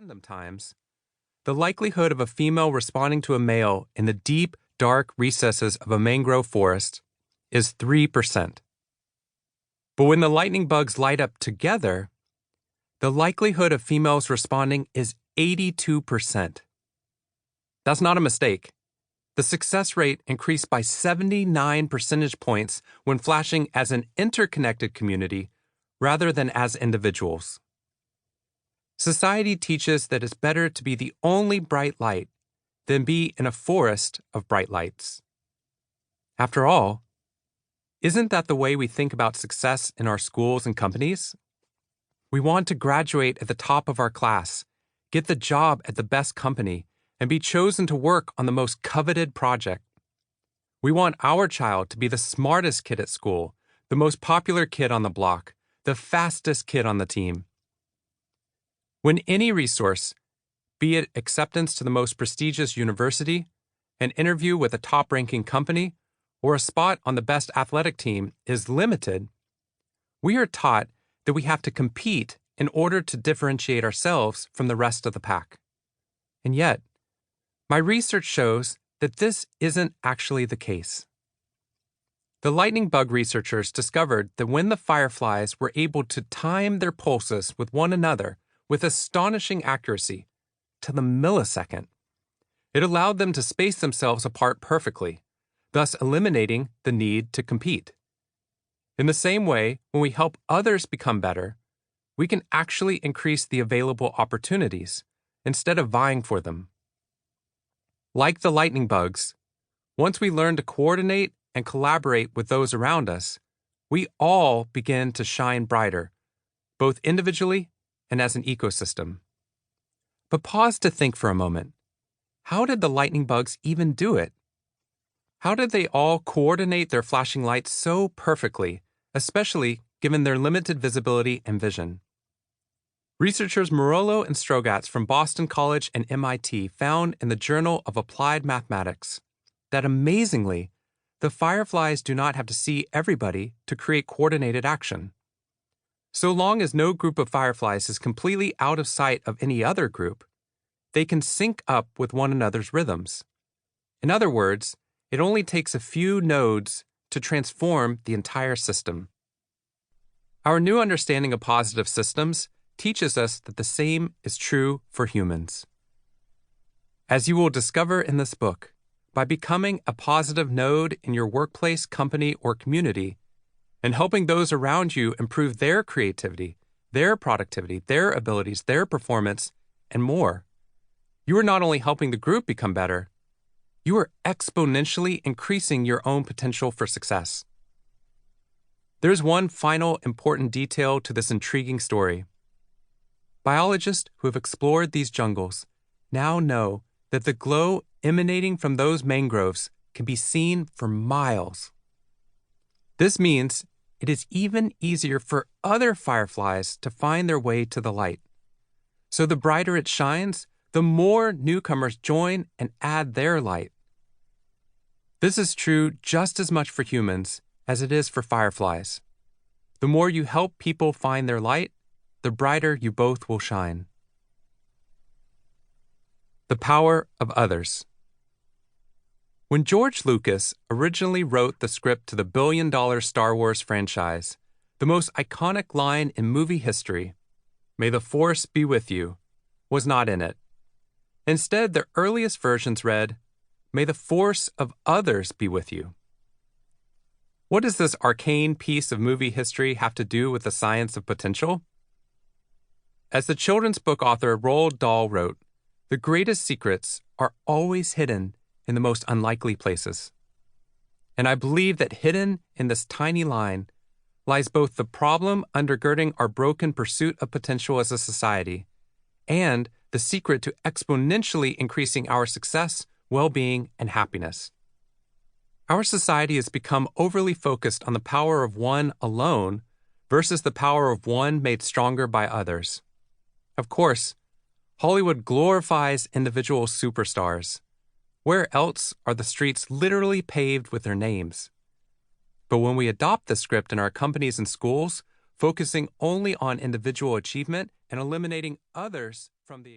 random times, the likelihood of a female responding to a male in the deep, dark recesses of a mangrove forest is 3%. But when the lightning bugs light up together, the likelihood of females responding is 82%. That's not a mistake. The success rate increased by 79 percentage points when flashing as an interconnected community rather than as individuals. Society teaches that it's better to be the only bright light than be in a forest of bright lights. After all, isn't that the way we think about success in our schools and companies? We want to graduate at the top of our class, get the job at the best company, and be chosen to work on the most coveted project. We want our child to be the smartest kid at school, the most popular kid on the block, the fastest kid on the team. When any resource, be it acceptance to the most prestigious university, an interview with a top-ranking company, or a spot on the best athletic team, is limited, we are taught that we have to compete in order to differentiate ourselves from the rest of the pack. And yet, my research shows that this isn't actually the case. The lightning bug researchers discovered that when the fireflies were able to time their pulses with one another with astonishing accuracy, to the millisecond, it allowed them to space themselves apart perfectly, thus eliminating the need to compete. In the same way, when we help others become better, we can actually increase the available opportunities instead of vying for them. Like the lightning bugs, once we learn to coordinate and collaborate with those around us, we all begin to shine brighter, both individually and as an ecosystem. But pause to think for a moment. How did the lightning bugs even do it? How did they all coordinate their flashing lights so perfectly, especially given their limited visibility and vision? Researchers Morello and Strogatz from Boston College and MIT found in the Journal of Applied Mathematics that amazingly, the fireflies do not have to see everybody to create coordinated action. So long as no group of fireflies is completely out of sight of any other group, they can sync up with one another's rhythms. In other words, it only takes a few nodes to transform the entire system. Our new understanding of positive systems teaches us that the same is true for humans. As you will discover in this book, by becoming a positive node in your workplace, company, or community, and helping those around you improve their creativity, their productivity, their abilities, their performance, and more, you are not only helping the group become better, you are exponentially increasing your own potential for success. There's one final important detail to this intriguing story. Biologists who have explored these jungles now know that the glow emanating from those mangroves can be seen for miles. This means it is even easier for other fireflies to find their way to the light. So the brighter it shines, the more newcomers join and add their light. This is true just as much for humans as it is for fireflies. The more you help people find their light, the brighter you both will shine. The power of others. When George Lucas originally wrote the script to the billion-dollar Star Wars franchise, the most iconic line in movie history, "May the Force be with you," was not in it. Instead, the earliest versions read, "May the force of others be with you." What does this arcane piece of movie history have to do with the science of potential? As the children's book author Roald Dahl wrote, the greatest secrets are always hidden in the most unlikely places. And I believe that hidden in this tiny line lies both the problem undergirding our broken pursuit of potential as a society and the secret to exponentially increasing our success, well-being, and happiness. Our society has become overly focused on the power of one alone versus the power of one made stronger by others. Of course, Hollywood glorifies individual superstars. Where else are the streets literally paved with their names? But when we adopt this script in our companies and schools, focusing only on individual achievement and eliminating others from the